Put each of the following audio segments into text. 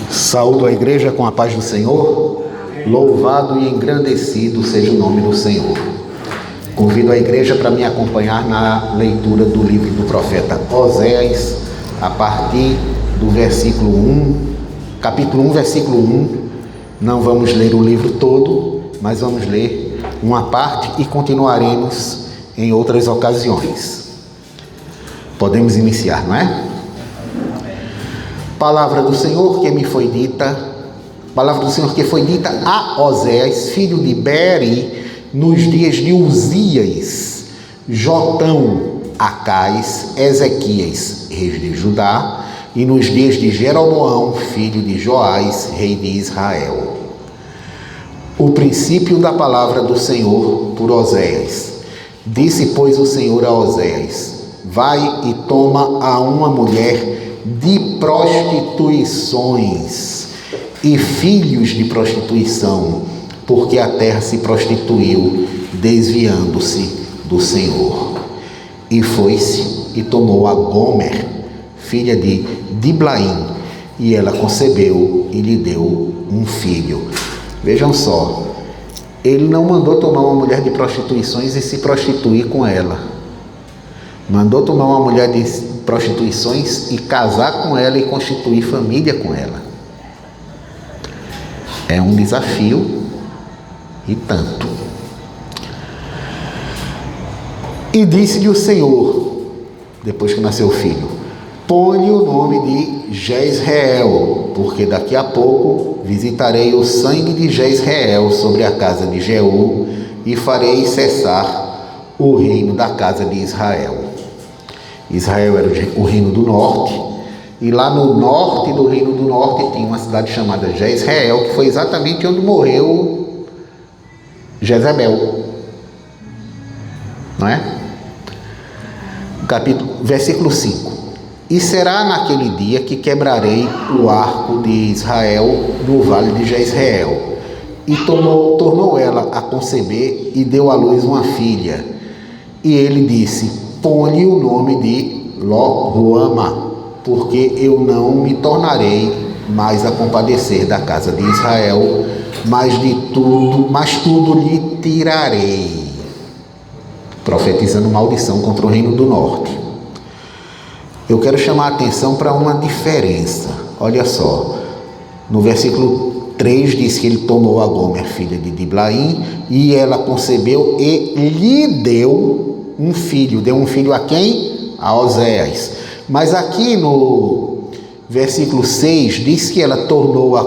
Saúdo a igreja com a paz do Senhor. Louvado e engrandecido seja o nome do Senhor. Convido a igreja para me acompanhar na leitura do livro do profeta Oséias, a partir do versículo 1, capítulo 1, versículo 1. Não vamos ler o livro todo, mas vamos ler uma parte e continuaremos em outras ocasiões. Podemos iniciar, não é? Palavra do Senhor que me foi dita, palavra do Senhor que foi dita a Oséias, filho de Beeri, nos dias de Uzias, Jotão, Acais, Ezequias, reis de Judá, e nos dias de Jeroboão, filho de Joás, rei de Israel. O princípio da palavra do Senhor por Oséias. Disse, pois, o Senhor a Oséias: vai e toma a uma mulher de prostituições e filhos de prostituição, porque a terra se prostituiu, desviando-se do Senhor. E foi-se e tomou a Gomer, filha de Diblaim, e ela concebeu e lhe deu um filho. Vejam só, ele não mandou tomar uma mulher de prostituições e se prostituir com ela. Mandou tomar uma mulher de prostituições e casar com ela e constituir família com ela. É um desafio e tanto. E disse-lhe o Senhor, depois que nasceu o filho: põe-lhe o nome de Jezreel, porque daqui a pouco visitarei o sangue de Jezreel sobre a casa de Jeú e farei cessar o reino da casa de Israel. Israel era o reino do norte, e lá no norte do reino do norte tinha uma cidade chamada Jezreel, que foi exatamente onde morreu Jezebel, não é? Versículo 5. E será naquele dia que quebrarei o arco de Israel no vale de Jezreel. E tornou ela a conceber e deu à luz uma filha. E ele disse: põe-lhe o nome de Lo-Ruama, porque eu não me tornarei mais a compadecer da casa de Israel, mas tudo lhe tirarei. Profetizando maldição contra o reino do norte. Eu quero chamar a atenção para uma diferença. Olha só, no versículo 3 diz que ele tomou a Gomer, filha de Diblaim, e ela concebeu e lhe deu um filho. Deu um filho a quem? A Oséias. Mas aqui no versículo 6 diz que ela tornou a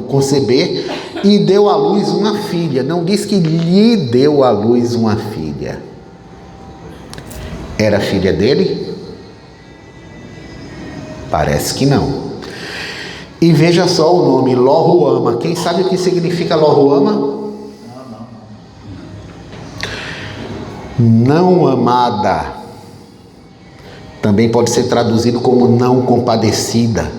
conceber e deu à luz uma filha. Não diz que lhe deu à luz uma filha. Era filha dele? Parece que não. E veja só o nome, Lo-Ruama. Quem sabe o que significa Lo-Ruama? Não amada. Também pode ser traduzido como não compadecida.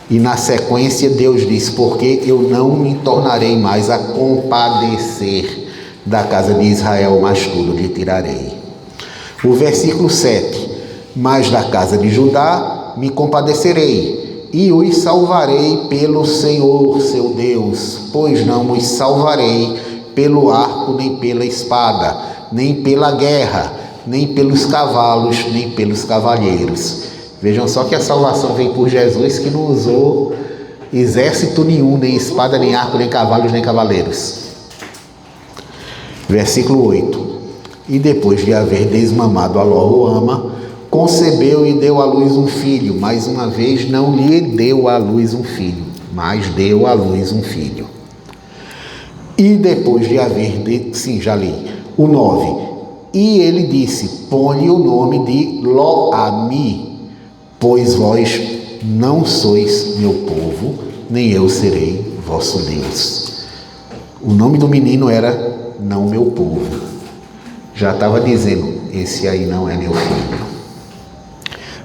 E na sequência Deus diz: porque eu não me tornarei mais a compadecer da casa de Israel, mas tudo lhe tirarei. O versículo 7. Mas da casa de Judá me compadecerei, e os salvarei pelo Senhor, seu Deus, pois não os salvarei pelo arco, nem pela espada, nem pela guerra, nem pelos cavalos, nem pelos cavalheiros. Vejam só que a salvação vem por Jesus, que não usou exército nenhum, nem espada, nem arco, nem cavalos, nem cavaleiros. Versículo 8. E depois de haver desmamado a Lo-Ruama, concebeu e deu à luz um filho. Mais uma vez, não lhe deu à luz um filho, mas deu à luz um filho. E depois de haver... já li. O 9. E ele disse: põe o nome de Lo-Ami, pois vós não sois meu povo, nem eu serei vosso Deus. O nome do menino era não meu povo. Já estava dizendo: esse aí não é meu filho.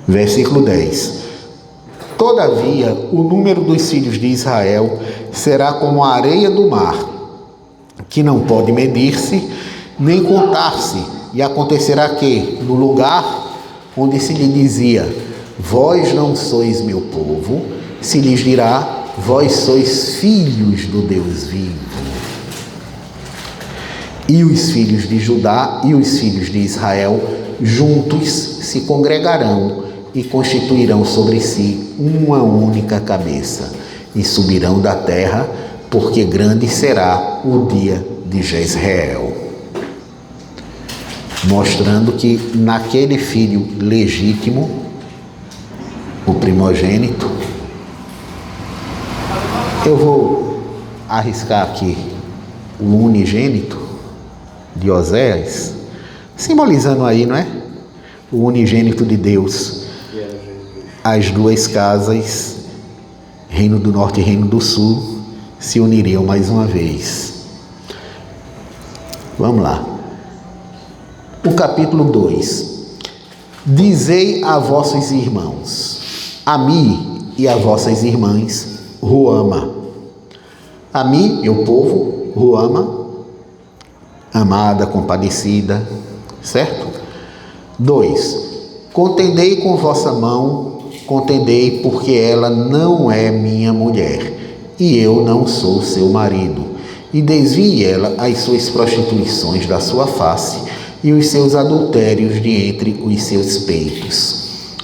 Versículo 10. Todavia, o número dos filhos de Israel será como a areia do mar, que não pode medir-se, nem contar-se. E acontecerá que, no lugar onde se lhe dizia: vós não sois meu povo, se lhes dirá: vós sois filhos do Deus vivo. E os filhos de Judá e os filhos de Israel juntos se congregarão e constituirão sobre si uma única cabeça, e subirão da terra, porque grande será o dia de Jezreel. Mostrando que naquele filho legítimo, o primogênito, eu vou arriscar aqui o unigênito de Oséias, simbolizando aí, não é? O unigênito de Deus. As duas casas, Reino do Norte e Reino do Sul, se uniriam mais uma vez. Vamos lá. O capítulo 2. Dizei a vossos irmãos, a mim e a vossas irmãs, Ruama. A mim, meu povo, Ruama, amada, compadecida, certo? 2. Contendei com vossa mão, contendei, porque ela não é minha mulher, e eu não sou seu marido. E desvie ela as suas prostituições da sua face, e os seus adultérios de entre os seus peitos,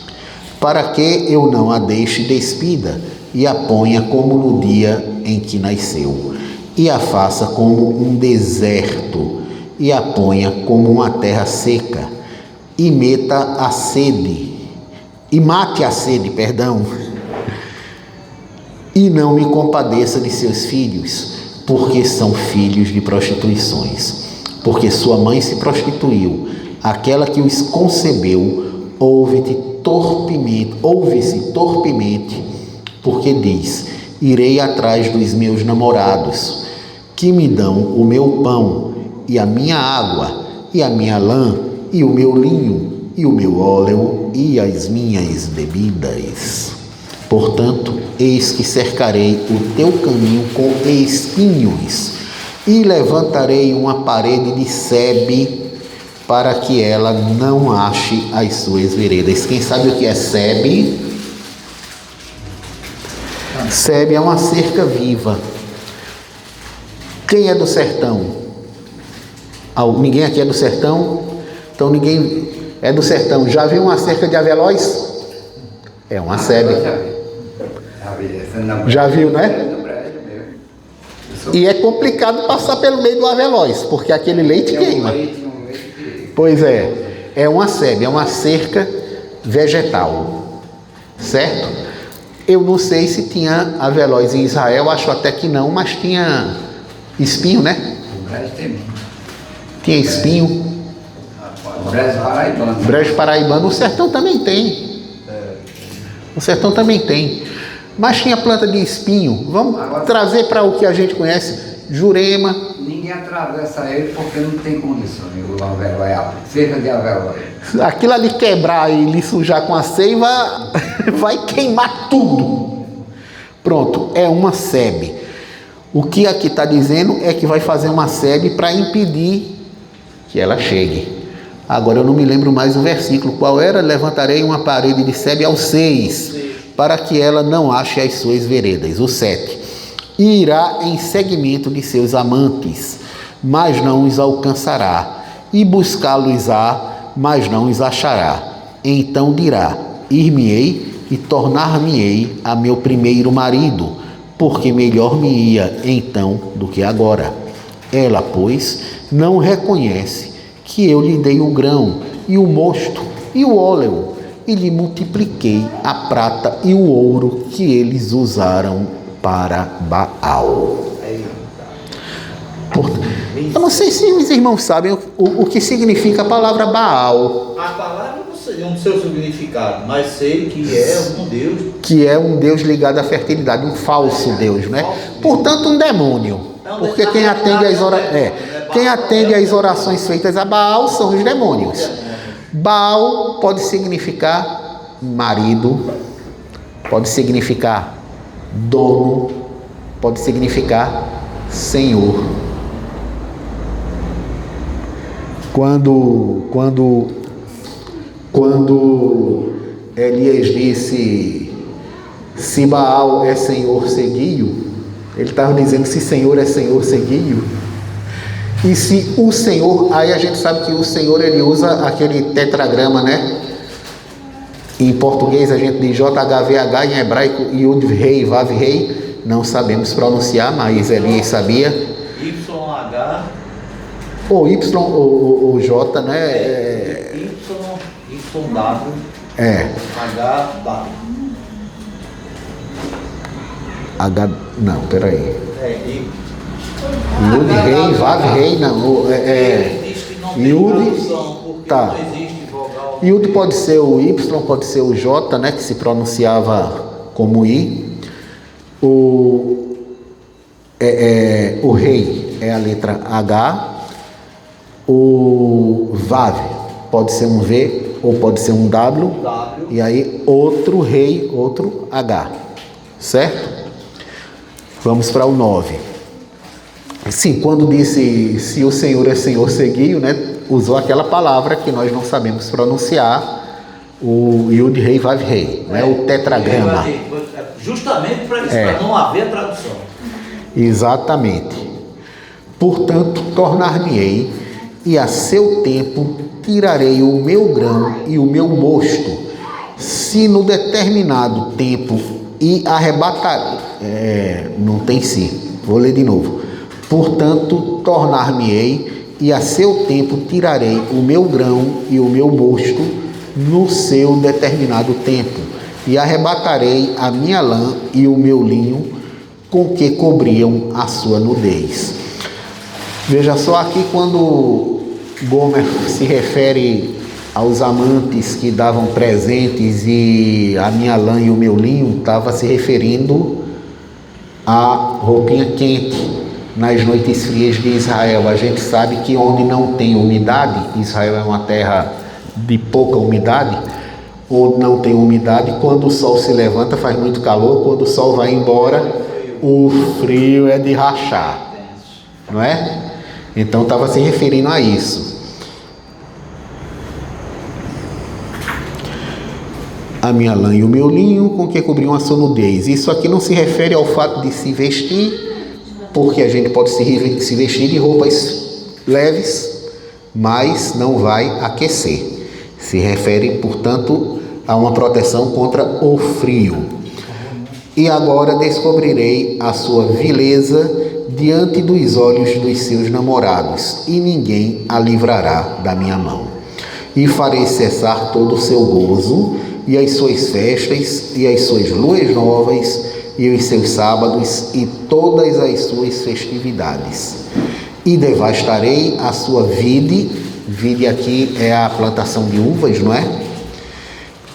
para que eu não a deixe despida, e a ponha como no dia em que nasceu, e a faça como um deserto, e a ponha como uma terra seca, e meta a sede, e mate a sede, e não me compadeça de seus filhos, porque são filhos de prostituições, porque sua mãe se prostituiu, aquela que os concebeu, ouve-se torpemente, porque diz: irei atrás dos meus namorados, que me dão o meu pão, e a minha água, e a minha lã, e o meu linho, e o meu óleo, e as minhas bebidas. Portanto, eis que cercarei o teu caminho com espinhos, e levantarei uma parede de sebe, para que ela não ache as suas veredas. Quem sabe o que é sebe? Sebe é uma cerca viva. Quem é do sertão? Ninguém aqui é do sertão? Então ninguém é do sertão. Já viu uma cerca de avelóis? É uma sebe. Já viu, né? E é complicado passar pelo meio do avelóis, porque aquele leite queima. Pois é uma sebe, é uma cerca vegetal, certo? Eu não sei se tinha avelóis em Israel, acho até que não, mas tinha espinho, né? Tinha espinho. Brejo paraibano, o sertão também tem. O sertão também tem. Mas tinha planta de espinho. Vamos trazer para o que a gente conhece, Jurema. Ninguém atravessa ele porque não tem condições. O avelói, cerca de avelói. Aquilo ali quebrar e lhe sujar com a seiva, vai queimar tudo. Pronto, é uma sebe. O que aqui está dizendo é que vai fazer uma sebe para impedir que ela chegue. Agora eu não me lembro mais o versículo. Qual era? Levantarei uma parede de sebe ao 6, para que ela não ache as suas veredas. O 7. E irá em seguimento de seus amantes, mas não os alcançará. E buscá-los-á, mas não os achará. Então dirá: ir-me-ei e tornar-me-ei a meu primeiro marido, porque melhor me ia então do que agora. Ela, pois, não reconhece que eu lhe dei o grão, e o mosto, e o óleo, e lhe multipliquei a prata e o ouro que eles usaram para Baal. Eu não sei se os irmãos sabem o que significa a palavra Baal. A palavra não sei o significado, mas sei que é um Deus. Que é um Deus ligado à fertilidade, um falso Deus, né? Portanto, um demônio. Porque quem atende às orações feitas a Baal são os demônios. Baal pode significar marido, pode significar dono, pode significar senhor. Quando Elias disse: Se Baal é Senhor, segui-o. Ele estava dizendo, se Senhor é Senhor, segui-o. E se o Senhor, aí a gente sabe que o Senhor, ele usa aquele tetragrama, né? Em português a gente diz JHVH, em hebraico Yud Rei, Vav Rei. Não sabemos pronunciar, mas Elias sabia. YH. Ou Y ou J, né? YW. HW. Não, peraí. Yud H, Rei, Vav Rei, não. Ele diz que não tem tradução, porque Tá. não existe vogal. Yud pode ser o Y, pode ser o J, né? Que se pronunciava como I. O Rei é a letra H. O Vav pode ser um V ou pode ser um W. E aí outro Rei, outro H. Certo? Vamos para o 9. Sim, quando disse se o Senhor é Senhor, segui-o, né? Usou aquela palavra que nós não sabemos pronunciar, o Yud Rei Vav Rei, né? O tetragrama. Justamente para não haver tradução. Exatamente. Portanto, tornar-me-ei, e a seu tempo tirarei o meu grão e o meu mosto, se no determinado tempo e arrebatarei. Não tem si. Vou ler de novo. Portanto, tornar-me-ei, e a seu tempo tirarei o meu grão e o meu mosto no seu determinado tempo, e arrebatarei a minha lã e o meu linho com que cobriam a sua nudez. Veja só aqui quando Gomer se refere aos amantes que davam presentes e a minha lã e o meu linho, estava se referindo à roupinha quente nas noites frias de Israel. A gente sabe que onde não tem umidade, Israel é uma terra de pouca umidade, onde não tem umidade, quando o sol se levanta faz muito calor, quando o sol vai embora, o frio é de rachar, não é? Então estava se referindo a isso. A minha lã e o meu linho com que cobriam a sua nudez. Isso aqui não se refere ao fato de se vestir, porque a gente pode se vestir de roupas leves, mas não vai aquecer. Se refere, portanto, a uma proteção contra o frio. E agora descobrirei a sua vileza diante dos olhos dos seus namorados, e ninguém a livrará da minha mão. E farei cessar todo o seu gozo, e as suas festas, e as suas luas novas, e os seus sábados, e todas as suas festividades. E devastarei a sua vide aqui é a plantação de uvas, não é?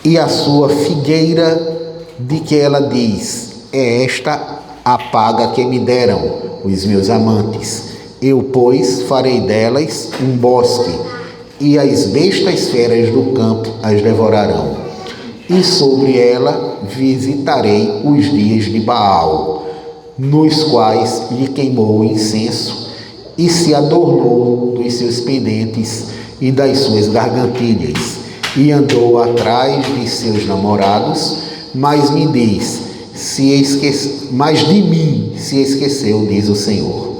E a sua figueira, de que ela diz, é esta a paga que me deram os meus amantes. Eu, pois, farei delas um bosque, e as bestas feras do campo as devorarão. E sobre ela visitarei os dias de Baal, nos quais lhe queimou o incenso, e se adornou dos seus pendentes e das suas gargantilhas, e andou atrás de seus namorados, mas me diz, mas de mim se esqueceu, diz o Senhor.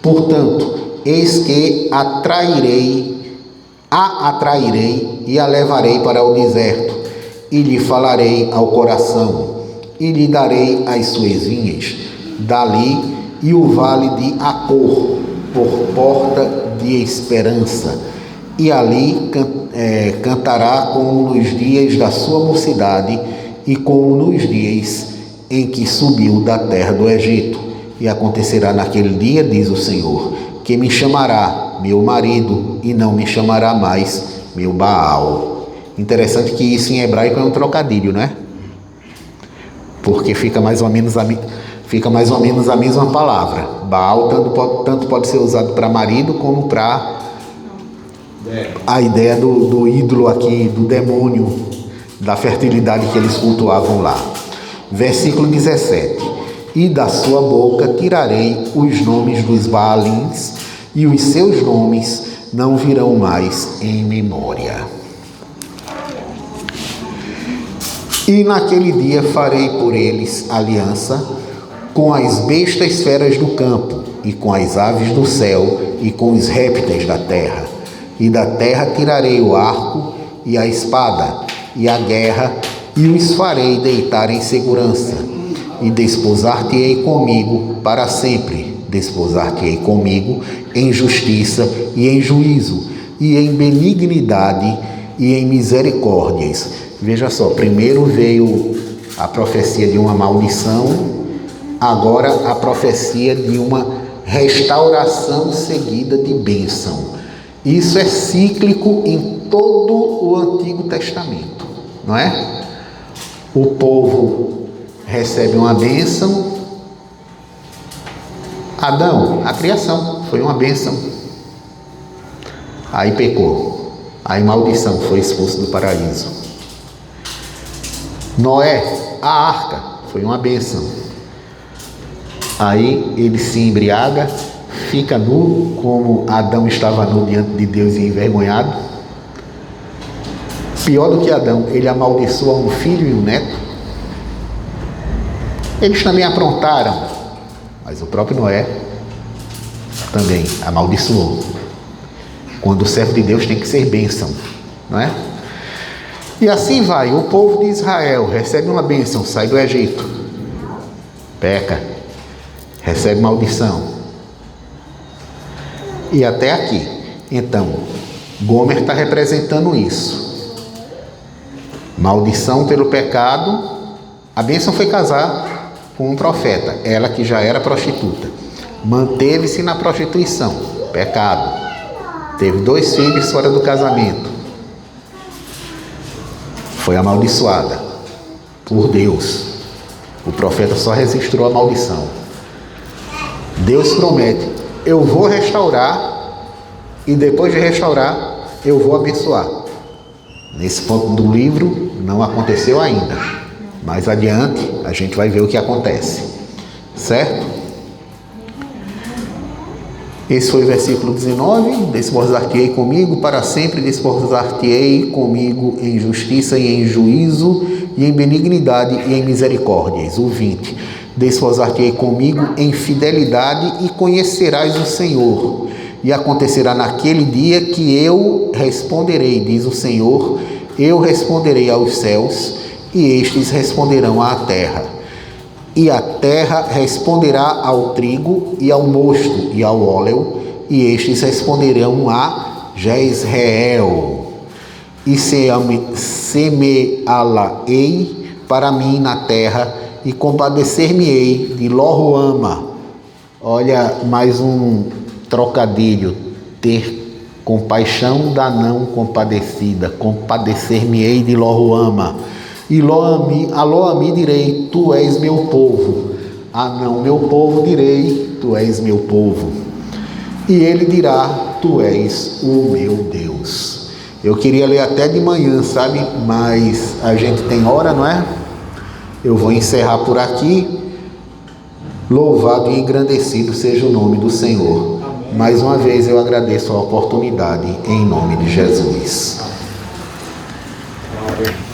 Portanto, eis que a atrairei e a levarei para o deserto, e lhe falarei ao coração, e lhe darei as suas vinhas, dali e o vale de Acor, por porta de esperança, e ali cantará como nos dias da sua mocidade, e como nos dias em que subiu da terra do Egito. E acontecerá naquele dia, diz o Senhor, que me chamará meu marido, e não me chamará mais meu Baal. Interessante que isso em hebraico é um trocadilho, né? Porque fica mais ou menos a mesma palavra. Baal tanto pode ser usado para marido como para a ideia do ídolo aqui, do demônio, da fertilidade que eles cultuavam lá. Versículo 17. E da sua boca tirarei os nomes dos Baalins, e os seus nomes não virão mais em memória. E naquele dia farei por eles aliança com as bestas feras do campo, e com as aves do céu, e com os répteis da terra. E da terra tirarei o arco e a espada, e a guerra, e os farei deitar em segurança. E desposar-te-ei comigo para sempre. Desposar-te-ei comigo em justiça e em juízo, e em benignidade e em misericórdias. Veja só, primeiro veio a profecia de uma maldição, agora a profecia de uma restauração seguida de bênção. Isso é cíclico em todo o Antigo Testamento, não é? O povo recebe uma bênção. Adão, a criação, foi uma bênção. Aí pecou. Aí maldição, foi expulso do paraíso. Noé, a arca, foi uma bênção. Aí ele se embriaga, fica nu, como Adão estava nu diante de Deus e envergonhado. Pior do que Adão, ele amaldiçoa um filho e um neto. Eles também aprontaram, mas o próprio Noé também amaldiçoou. Quando o servo de Deus tem que ser bênção, não é? E assim vai, o povo de Israel recebe uma bênção, sai do Egito, peca, recebe maldição. E até aqui. Então, Gomer está representando isso. Maldição pelo pecado. A bênção foi casar com um profeta, ela que já era prostituta. Manteve-se na prostituição, pecado. Teve 2 filhos fora do casamento. Foi amaldiçoada por Deus. O profeta só registrou a maldição. Deus promete: eu vou restaurar, e depois de restaurar, eu vou abençoar. Nesse ponto do livro não aconteceu ainda. Mais adiante a gente vai ver o que acontece. Certo? Esse foi o versículo 19. Desposar-te-ei comigo para sempre, desposar-te-ei comigo em justiça e em juízo, e em benignidade e em misericórdias. O 20. Desposar-te-ei comigo em fidelidade, e conhecerás o Senhor. E acontecerá naquele dia que eu responderei, diz o Senhor, eu responderei aos céus, e estes responderão à terra. E a terra responderá ao trigo e ao mosto e ao óleo, e estes responderão a Jezreel. E semeá-la-ei para mim na terra, e compadecer-me-ei de Lo-ruama. Olha, mais um trocadilho. Ter compaixão da não compadecida. Compadecer-me-ei de Lo-ruama. E a Lo-ammi direi: tu és meu povo. A não meu povo direi: tu és meu povo. E ele dirá: tu és o meu Deus. Eu queria ler até de manhã, sabe? Mas a gente tem hora, não é? Eu vou encerrar por aqui. Louvado e engrandecido seja o nome do Senhor. Amém. Mais uma vez eu agradeço a oportunidade, em nome de Jesus. Amém.